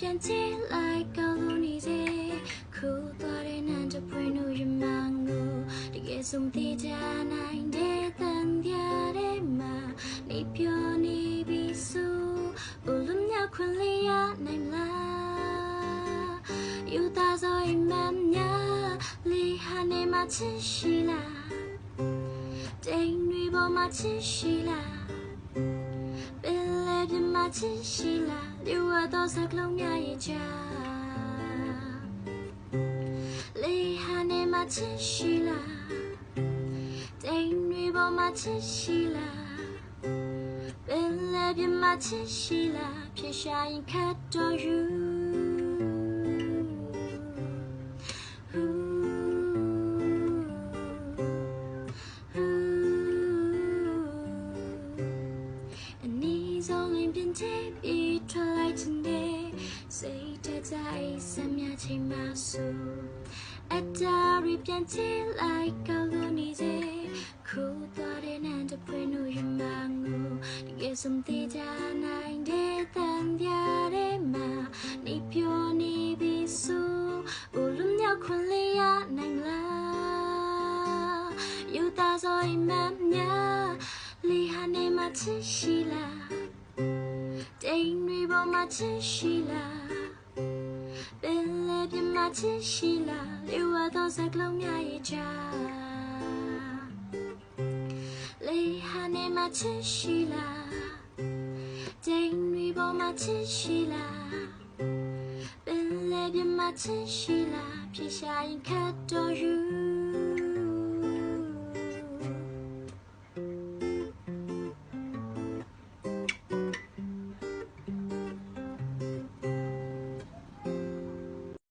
ပြန်ကြည့်လိုက်ကောင်းလို့နေစေခုသွားတဲ့နန်းတပွင့်တို့ရမန်ကိုတကယ်ဆုံးသေးကြနိုင်တဲ့တန်တရားတွေမှာနေပြောနေပြီဆိုဘလုံးမြောက်ခွင့်လေးရနိုင်လားယူသားစောအိမ်မညာလေးဟာနေမှာချစ်ရှိလားတိမ်တွေပေါ်မှာချစ်ရှိလားပင်လေပြမှာချစ်ရှိလားလူဝတော့စကလုံးများရဲ့ချာလေးဟာနေမှာချစ်ရှိလားတိမ်တွေပေါ်မှာချစ်ရှိလားပင်လေပြမှာချစ်ရှိလားဖြစ်ရှာရင်ခတ်တော်ယူစိတ်တကြိုက်စမြချိန်မှဆိုအတားရပြန်ချစ်လိုက်ကောင်းလို့နေစေခုသွားတဲ့နန်းတပွင့်တို့ရမန်ကိုတကယ်ဆုံးသေးကြနိုင်တဲ့တန်တရားတွေမှာနေပြောနေပြီဆိုဘလုံးမြောက်ခွင့်လေးရနိုင်လားယူသားစောအိမ်မညာလေးဟာနေမှာချစ်ရှိလားတိမ်တွေပေါ်မှာချစ်ရှိလားပင်လေပြမှာချစ်ရှိလားလူဝတော့စကလုံးများရဲ့ချာလေးဟာနေမှာချစ်ရှိလားတိမ်တွေပေါ်မှာချစ်ရှိလားပင်လေပြမှာချစ်ရှိလားဖြစ်ရှာရင်ခတ်တော်ယူ